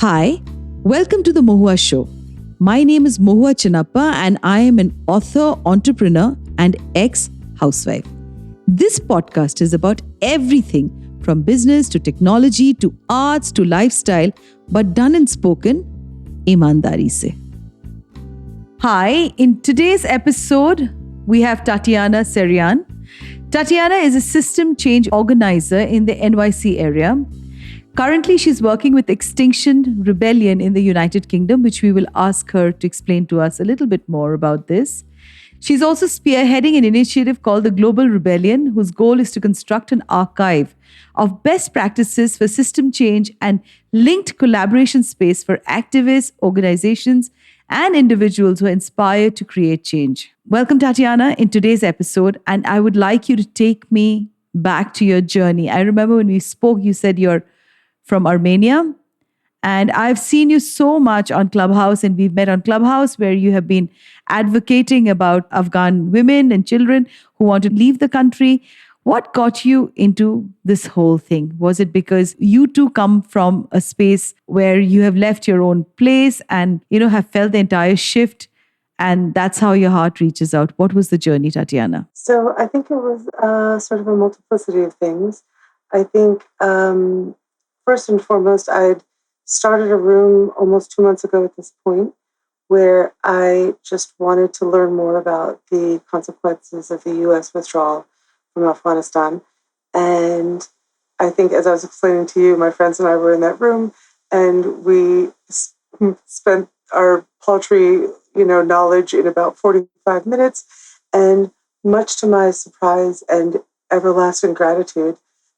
Hi, welcome to the Mohua Show. My name is Mohua Chinappa and I am an author, entrepreneur and ex-housewife. This podcast is about everything from business to technology to arts to lifestyle, but done and spoken imandari se. Hi, in today's episode, we have Tatiana Seryán. Tatiana is a system change organizer in the NYC area. Currently, she's working with Extinction Rebellion in the United Kingdom, which we will ask her to explain to us a little bit more about this. She's also spearheading an initiative called the Global Rebellion, whose goal is to construct an archive of best practices for system change and linked collaboration space for activists, organizations, and individuals who are inspired to create change. Welcome, Tatiana, in today's episode, and I would like you to take me back to your journey. I remember when we spoke, you said you're from Armenia. And I've seen you so much on Clubhouse, and we've met on Clubhouse where you have been advocating about Afghan women and children who want to leave the country. What got you into this whole thing? Was it because you too come from a space where you have left your own place and, have felt the entire shift, and that's how your heart reaches out? What was the journey, Tatiana? So I think it was sort of a multiplicity of things. I think first and foremost, I'd started a room almost 2 months ago at this point where I just wanted to learn more about the consequences of the U.S. withdrawal from Afghanistan. And I think, as I was explaining to you, my friends and I were in that room, and we spent our paltry, knowledge in about 45 minutes. And much to my surprise and everlasting gratitude,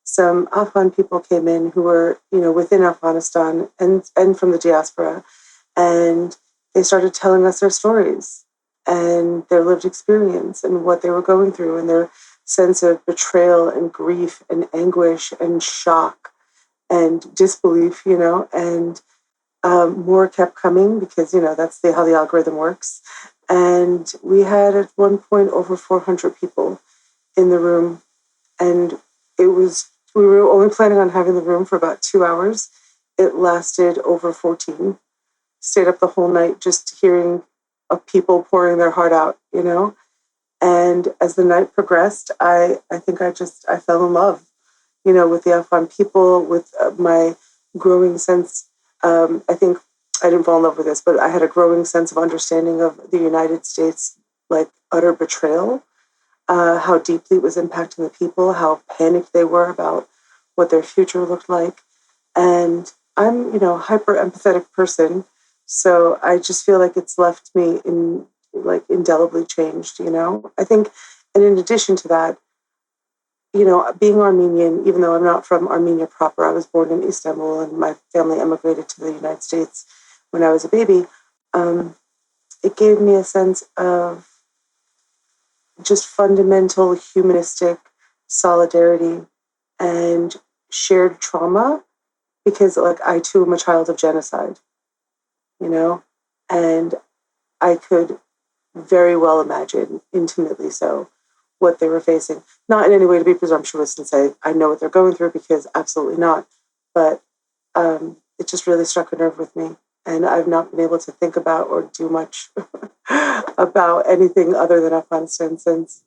some Afghan people came in who were, within Afghanistan and from the diaspora, and they started telling us their stories and their lived experience and what they were going through and their sense of betrayal and grief and anguish and shock and disbelief, and more kept coming because, that's how the algorithm works. And we had at one point over 400 people in the room, and we were only planning on having the room for about 2 hours. It lasted over 14. Stayed up the whole night just hearing of people pouring their heart out, And as the night progressed, I think I fell in love, with the Afghan people, with my growing sense. I think I didn't fall in love with this, but I had a growing sense of understanding of the United States, like utter betrayal. How deeply it was impacting the people, how panicked they were about what their future looked like. And I'm, hyper empathetic person. So I just feel like it's left me indelibly changed, I think, and in addition to that, being Armenian, even though I'm not from Armenia proper, I was born in Istanbul and my family emigrated to the United States when I was a baby. It gave me a sense of just fundamental humanistic solidarity and shared trauma, because I too am a child of genocide, and I could very well imagine, intimately so, what they were facing. Not in any way to be presumptuous and say I know what they're going through, because absolutely not, but it just really struck a nerve with me. And I've not been able to think about or do much about anything other than Afghanistan since.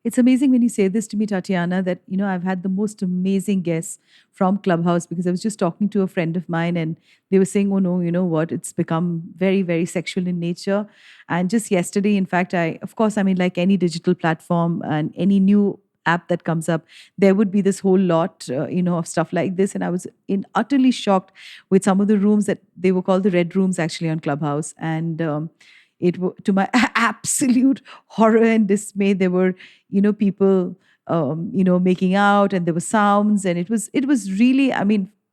It's amazing when you say this to me, Tatiana, that, I've had the most amazing guests from Clubhouse, because I was just talking to a friend of mine and they were saying, oh no, you know what, it's become very, very sexual in nature. And just yesterday, in fact, like any digital platform and any new app that comes up, there would be this whole lot, of stuff like this. And I was utterly shocked with some of the rooms that they were called the red rooms actually on Clubhouse. And to my absolute horror and dismay, there were, people, making out, and there were sounds, and it was really,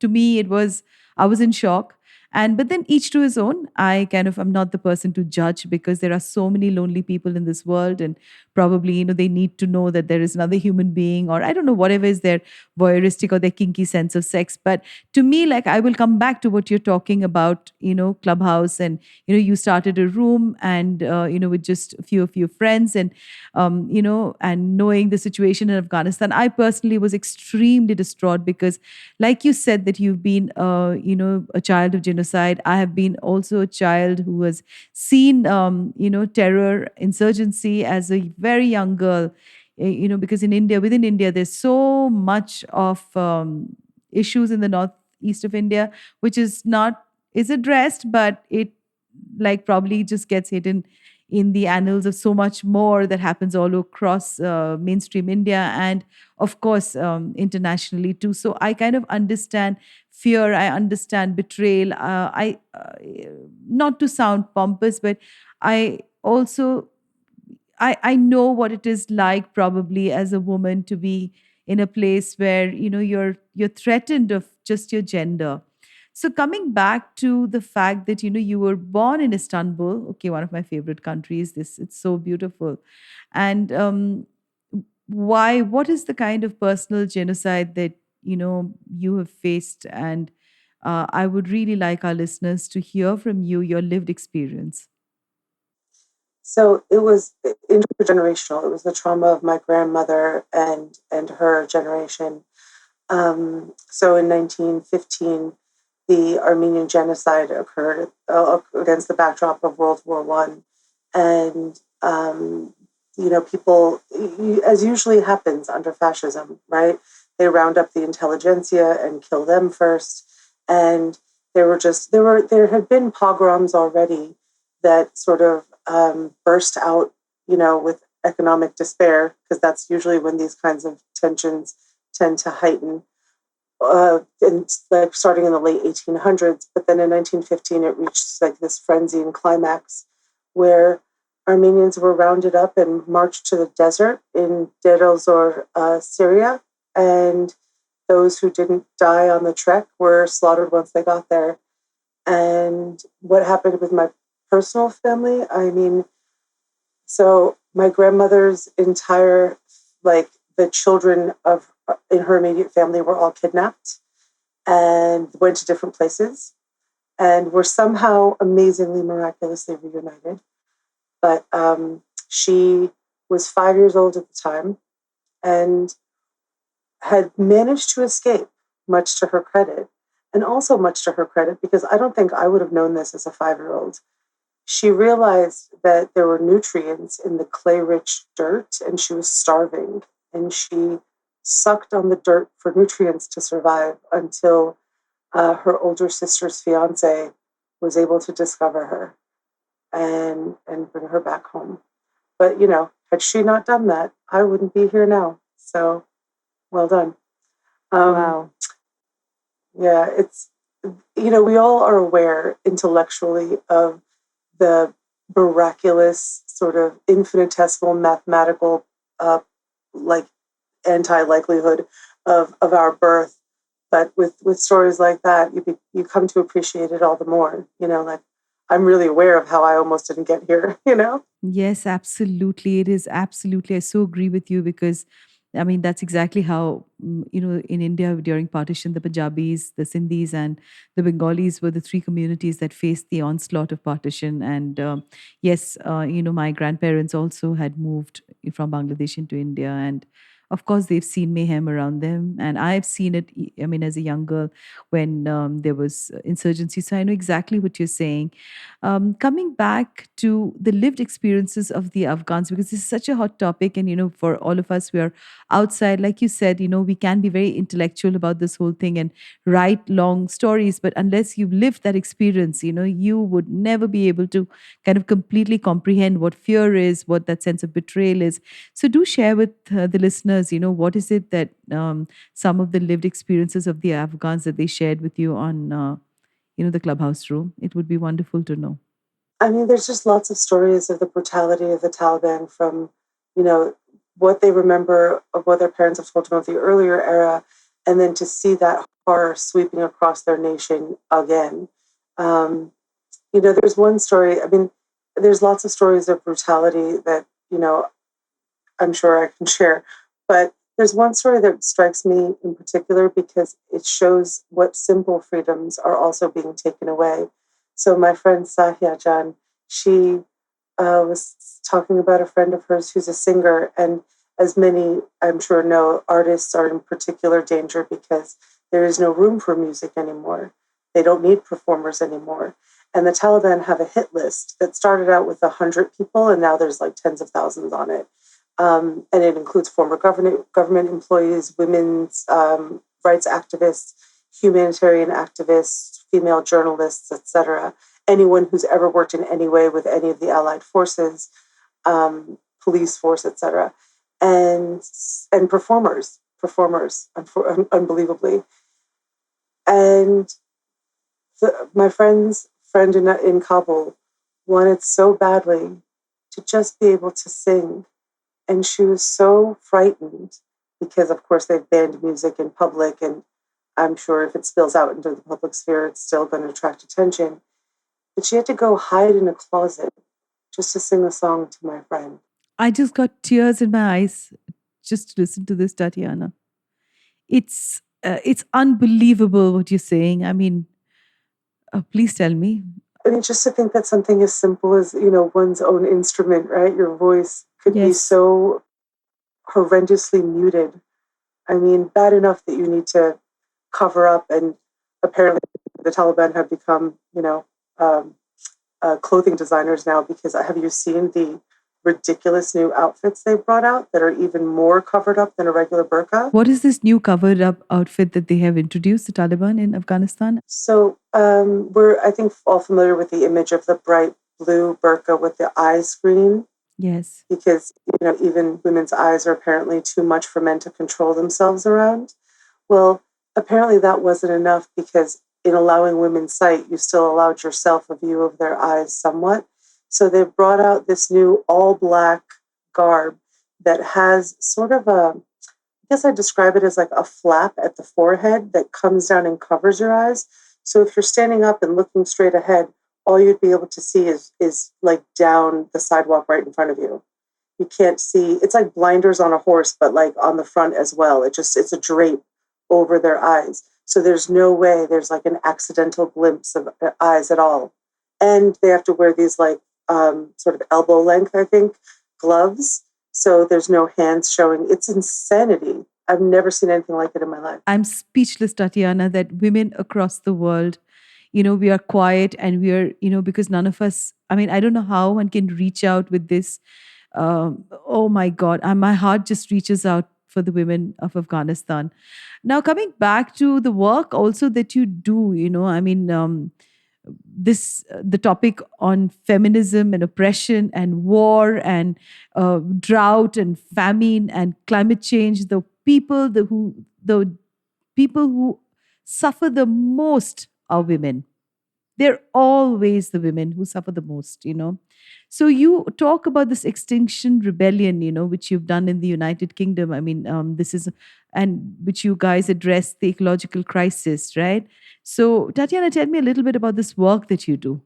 to me, I was in shock. And but then each to his own. I'm not the person to judge, because there are so many lonely people in this world, and probably, they need to know that there is another human being, or I don't know, whatever is their voyeuristic or their kinky sense of sex. But to me, like, I will come back to what you're talking about, Clubhouse, and you started a room, and with just a few of your friends, and and knowing the situation in Afghanistan, I personally was extremely distraught, because like you said, that you've been a child of genocide. I have been also a child who has seen terror, insurgency as a very young girl. Because in India, within India, there's so much of issues in the northeast of India, which is addressed, but it, like, probably just gets hidden in the annals of so much more that happens all across mainstream India, and of course internationally too. So I kind of understand fear, I understand betrayal. I Not to sound pompous, but I also, I know what it is like, probably, as a woman, to be in a place where you're threatened of just your gender. So coming back to the fact that you were born in Istanbul, okay, one of my favorite countries. This It's so beautiful. And why? What is the kind of personal genocide that you have faced? And I would really like our listeners to hear from you your lived experience. So it was intergenerational. It was the trauma of my grandmother and her generation. So in 1915, the Armenian genocide occurred against the backdrop of World War One, and people, as usually happens under fascism, right? They round up the intelligentsia and kill them first, and there had been pogroms already that sort of burst out, with economic despair, because that's usually when these kinds of tensions tend to heighten, and like starting in the late 1800s. But then in 1915, it reached like this frenzy and climax where Armenians were rounded up and marched to the desert in Deir el-Zor, Syria, and those who didn't die on the trek were slaughtered once they got there. And what happened with my personal family? I mean, so my grandmother's entire, like, the children of in her immediate family were all kidnapped and went to different places and were somehow amazingly miraculously reunited. But she was 5 years old at the time and had managed to escape, much to her credit, and also much to her credit, because I don't think I would have known this as a 5 year old. She realized that there were nutrients in the clay rich dirt and she was starving. And she sucked on the dirt for nutrients to survive until her older sister's fiance was able to discover her and bring her back home. But, had she not done that, I wouldn't be here now. So well done. Um, Wow. yeah, we all are aware intellectually of the miraculous, sort of infinitesimal mathematical, like, anti-likelihood of our birth. But with stories like that, you come to appreciate it all the more. Like, I'm really aware of how I almost didn't get here. Yes, absolutely. It is absolutely. I so agree with you, because I mean, that's exactly how, in India during partition, the Punjabis, the Sindhis, and the Bengalis were the three communities that faced the onslaught of partition. And yes, my grandparents also had moved from Bangladesh into India. And of course, they've seen mayhem around them. And I've seen it, I mean, as a young girl, when there was insurgency. So I know exactly what you're saying. Coming back to the lived experiences of the Afghans, because this is such a hot topic, and for all of us, we are outside. Like you said, we can be very intellectual about this whole thing and write long stories, but unless you've lived that experience, you would never be able to kind of completely comprehend what fear is, what that sense of betrayal is. So do share with the listeners, what is it that some of the lived experiences of the Afghans that they shared with you on the clubhouse room. It would be wonderful to know. I mean, there's just lots of stories of the brutality of the Taliban from, you know, what they remember of what their parents have told them of the earlier era, and then to see that horror sweeping across their nation again. Um, there's one story. I mean, there's lots of stories of brutality that I'm sure I can share, but there's one story that strikes me in particular because it shows what simple freedoms are also being taken away. So my friend Sahia Jan, she was talking about a friend of hers who's a singer, and as many I'm sure know, artists are in particular danger because there is no room for music anymore. They don't need performers anymore. And the Taliban have a hit list that started out with 100 people, and now there's like tens of thousands on it. And it includes former government employees, women's rights activists, humanitarian activists, female journalists, etc. Anyone who's ever worked in any way with any of the allied forces, police force, etc. And performers, unbelievably. And my friend's friend in Kabul wanted so badly to just be able to sing. And she was so frightened because, of course, they've banned music in public. And I'm sure if it spills out into the public sphere, it's still going to attract attention. But she had to go hide in a closet just to sing a song to my friend. I just got tears in my eyes just to listen to this, Tatiana. It's unbelievable what you're saying. I mean, please tell me. I mean, just to think that something as simple as, one's own instrument, right? Your voice could be Yes. so horrendously muted. I mean, bad enough that you need to cover up, and apparently the Taliban have become, clothing designers now because have you seen the ridiculous new outfits they brought out that are even more covered up than a regular burqa? What is this new covered up outfit that they have introduced, the Taliban in Afghanistan? So we're, I think, all familiar with the image of the bright blue burqa with the eye screen. Yes. Because even women's eyes are apparently too much for men to control themselves around. Well, apparently that wasn't enough because in allowing women's sight, you still allowed yourself a view of their eyes somewhat. So they brought out this new all black garb that has sort of I guess I'd describe it as like a flap at the forehead that comes down and covers your eyes. So if you're standing up and looking straight ahead, all you'd be able to see is like down the sidewalk right in front of you. You can't see. It's like blinders on a horse, but like on the front as well. It's a drape over their eyes. So there's no way there's like an accidental glimpse of eyes at all. And they have to wear these like sort of elbow length, I think, gloves. So there's no hands showing. It's insanity. I've never seen anything like it in my life. I'm speechless, Tatiana, that women across the world, we are quiet and we are, because none of us, I mean, I don't know how one can reach out with this. Oh my God, my heart just reaches out for the women of Afghanistan. Now, coming back to the work also that you do, I mean, the topic on feminism and oppression and war and drought and famine and climate change, the people who suffer the most are women. They're always the women who suffer the most. So you talk about this Extinction Rebellion, which you've done in the United Kingdom. I mean, this is, and which you guys address the ecological crisis, right? So, Tatiana, tell me a little bit about this work that you do.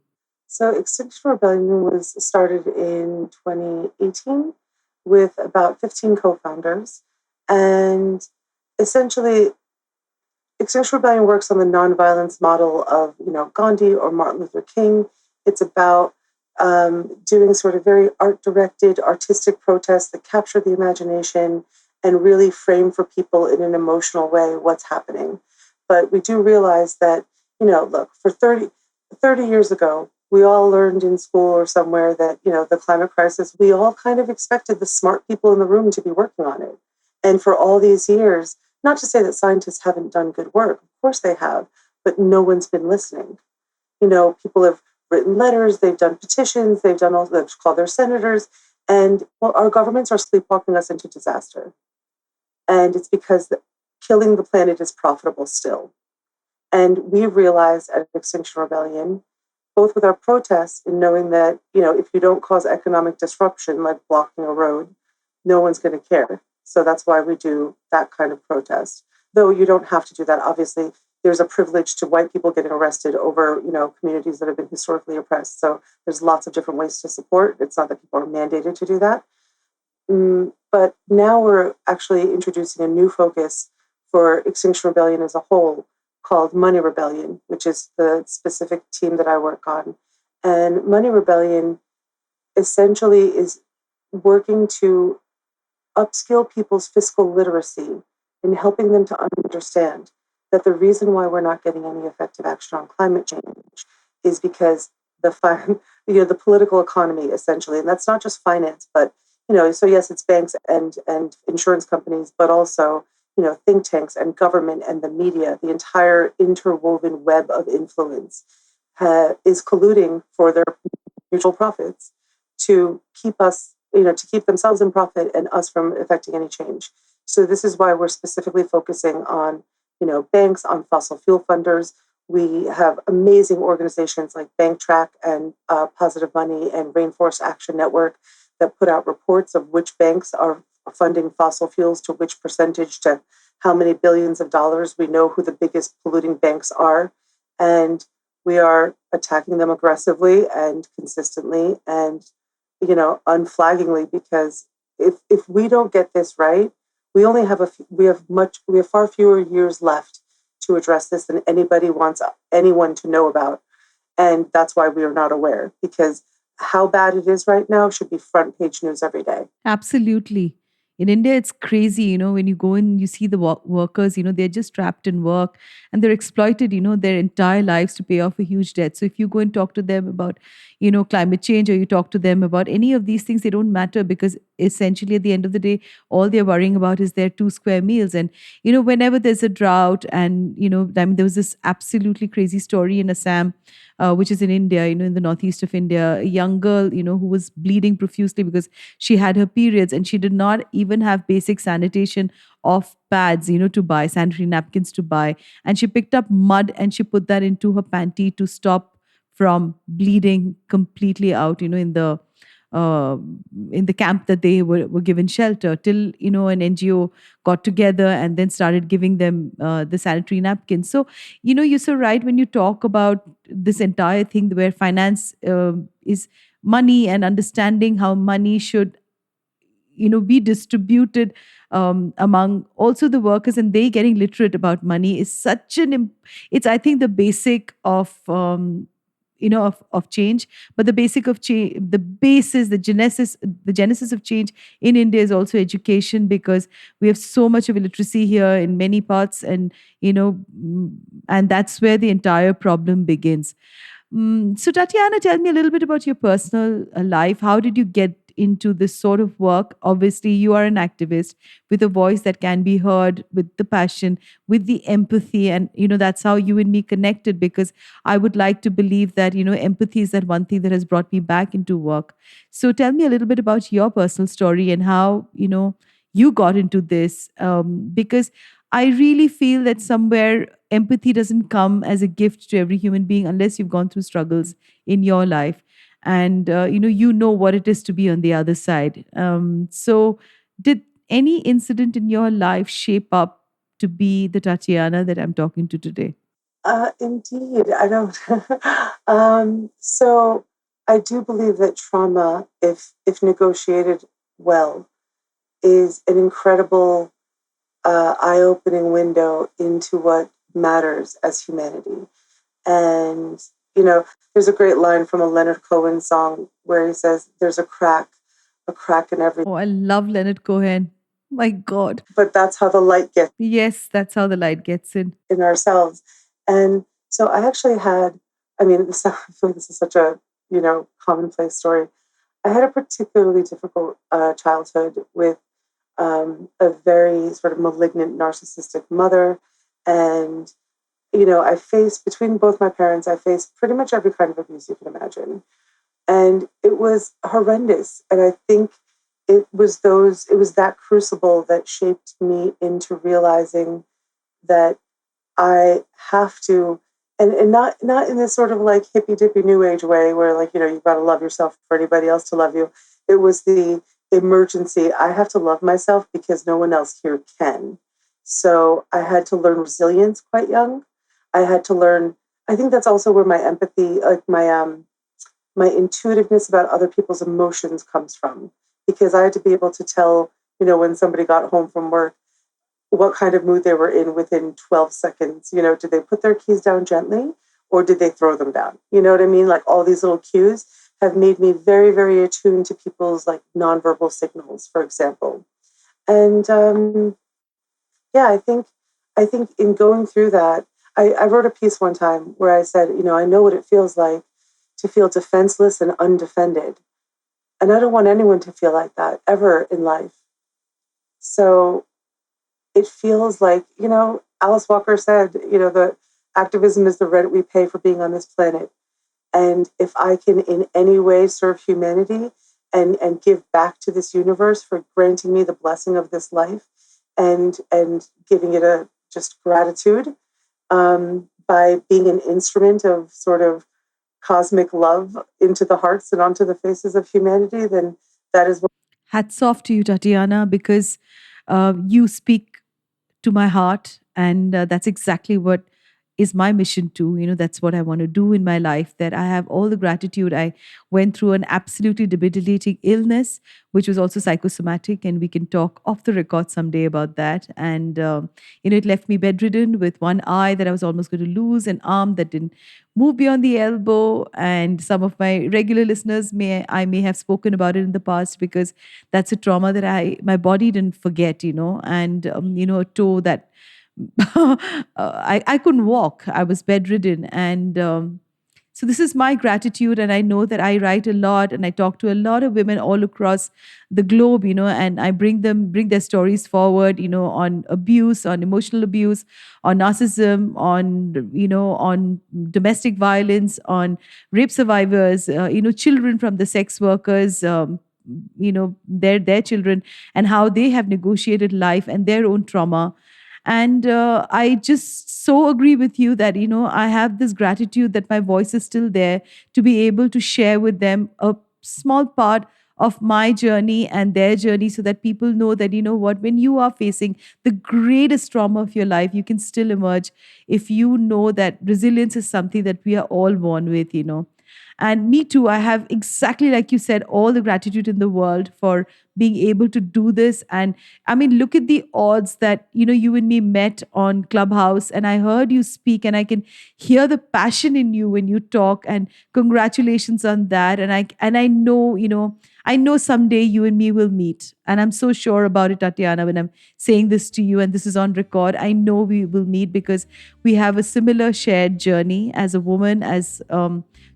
So Extinction Rebellion was started in 2018 with about 15 co-founders. And essentially, Extinction Rebellion works on the nonviolence model of, Gandhi or Martin Luther King. It's about doing sort of very art-directed, artistic protests that capture the imagination and really frame for people in an emotional way what's happening. But we do realize that, look, for 30 years ago, we all learned in school or somewhere that, the climate crisis, we all kind of expected the smart people in the room to be working on it. And for all these years, not to say that scientists haven't done good work, of course they have, but no one's been listening. People have written letters, they've done petitions, they've called their senators, and well, our governments are sleepwalking us into disaster. And it's because killing the planet is profitable still. And we realized at Extinction Rebellion, both with our protests and knowing that, if you don't cause economic disruption, like blocking a road, no one's going to care. So that's why we do that kind of protest. Though you don't have to do that. Obviously, there's a privilege to white people getting arrested over, communities that have been historically oppressed. So there's lots of different ways to support. It's not that people are mandated to do that. But now we're actually introducing a new focus for Extinction Rebellion as a whole called Money Rebellion, which is the specific team that I work on. And Money Rebellion essentially is working to upskill people's fiscal literacy and helping them to understand that the reason why we're not getting any effective action on climate change is because the political economy essentially, and that's not just finance, but so yes, it's banks and insurance companies, but also think tanks and government and the media, the entire interwoven web of influence is colluding for their mutual profits to keep us, to keep themselves in profit and us from affecting any change. So this is why we're specifically focusing on, banks, on fossil fuel funders. We have amazing organizations like Bank Track and Positive Money and Rainforest Action Network that put out reports of which banks are funding fossil fuels to which percentage to how many billions of dollars. We know who the biggest polluting banks are, and we are attacking them aggressively and consistently and unflaggingly, because if we don't get this right, we have far fewer years left to address this than anybody wants anyone to know about, and that's why we are not aware, because how bad it is right now should be front page news every day. Absolutely. In India, it's crazy, when you go in, you see the workers, they're just trapped in work and they're exploited, their entire lives to pay off a huge debt. So if you go and talk to them about, climate change, or you talk to them about any of these things, they don't matter, because essentially at the end of the day, all they're worrying about is their 2 square meals. And, whenever there's a drought and, I mean, there was this absolutely crazy story in Assam, which is in India, in the northeast of India, a young girl, who was bleeding profusely because she had her periods and she did not even have basic sanitation of pads, to buy, sanitary napkins to buy. And she picked up mud and she put that into her panty to stop from bleeding completely out, uh, in the camp that they were given shelter, till an NGO got together and then started giving them the sanitary napkins. So you're so right when you talk about this entire thing where finance is money, and understanding how money should be distributed among also the workers, and they getting literate about money is such it's, I think, the basic of of change. But the basic of change, the basis, the genesis of change in India is also education, because we have so much of illiteracy here in many parts, and and that's where the entire problem begins. So, Tatiana, tell me a little bit about your personal life. How did you get into this sort of work? Obviously, you are an activist with a voice that can be heard, with the passion, with the empathy. And, that's how you and me connected, because I would like to believe that, empathy is that one thing that has brought me back into work. So, tell me a little bit about your personal story and how, you got into this. Because I really feel that somewhere empathy doesn't come as a gift to every human being unless you've gone through struggles in your life, and you know what it is to be on the other side. So, did any incident in your life shape up to be the Tatiana that I'm talking to today? Indeed, I don't. So I do believe that trauma, if negotiated well, is an incredible eye-opening window into what matters as humanity. And there's a great line from a Leonard Cohen song where he says, "There's a crack in everything." Oh, I love Leonard Cohen. My God. But that's how the light gets Yes, that's how the light gets in ourselves. And so I actually had, I mean, I feel like this is such a commonplace story. I had a particularly difficult childhood with a very sort of malignant, narcissistic mother. And, I faced, between both my parents, I faced pretty much every kind of abuse you can imagine. And it was horrendous. And I think it was that crucible that shaped me into realizing that I have to, and not in this sort of like hippy dippy new age way where like, you've got to love yourself for anybody else to love you. It was the emergency. I have to love myself because no one else here can. So I had to learn resilience quite young. I had to learn. I think that's also where my empathy, like my intuitiveness about other people's emotions comes from, because I had to be able to tell, when somebody got home from work, what kind of mood they were in within 12 seconds. Did they put their keys down gently or did they throw them down? You know what I mean? Like all these little cues have made me very, very attuned to people's like nonverbal signals, for example. And yeah, I think in going through that, I wrote a piece one time where I said, I know what it feels like to feel defenseless and undefended. And I don't want anyone to feel like that ever in life. So it feels like, Alice Walker said, the activism is the rent we pay for being on this planet. And if I can in any way serve humanity and give back to this universe for granting me the blessing of this life and giving it a just gratitude, by being an instrument of sort of cosmic love into the hearts and onto the faces of humanity, then that is what. Hats off to you, Tatiana, because you speak to my heart, and that's exactly what is my mission too. That's what I want to do in my life. That I have all the gratitude. I went through an absolutely debilitating illness, which was also psychosomatic, and we can talk off the record someday about that. And it left me bedridden with one eye that I was almost going to lose, an arm that didn't move beyond the elbow. And some of my regular listeners may have spoken about it in the past, because that's a trauma that my body didn't forget. And a toe that I couldn't walk. I was bedridden. And so this is my gratitude. And I know that I write a lot and I talk to a lot of women all across the globe, and I bring their stories forward, on abuse, on emotional abuse, on narcissism, on domestic violence, on rape survivors, children from the sex workers, their children, and how they have negotiated life and their own trauma. And I just so agree with you that, I have this gratitude that my voice is still there to be able to share with them a small part of my journey and their journey, so that people know that, what, when you are facing the greatest trauma of your life, you can still emerge if you know that resilience is something that we are all born with. And me too, I have, exactly like you said, all the gratitude in the world for being able to do this. And I mean, look at the odds that, you and me met on Clubhouse, and I heard you speak, and I can hear the passion in you when you talk. And congratulations on that. And I know, I know someday you and me will meet. And I'm so sure about it, Tatiana, when I'm saying this to you, and this is on record. I know we will meet because we have a similar shared journey as a woman, as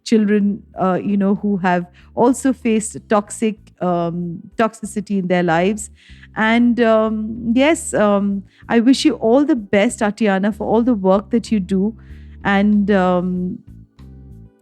children, who have also faced toxicity in their lives. And yes, I wish you all the best, Tatiana, for all the work that you do. And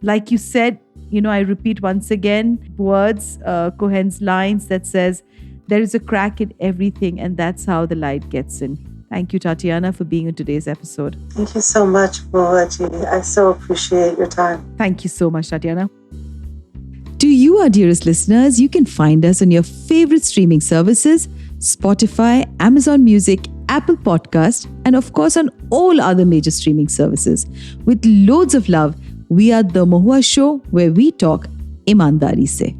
like you said, I repeat once again, words, Cohen's lines that says, there is a crack in everything, and that's how the light gets in. Thank you, Tatiana, for being on today's episode. Thank you so much, Mohua. I so appreciate your time. Thank you so much, Tatiana. To you, our dearest listeners, you can find us on your favorite streaming services, Spotify, Amazon Music, Apple Podcast, and of course on all other major streaming services. With loads of love, we are The Mohua Show, where we talk imandari se.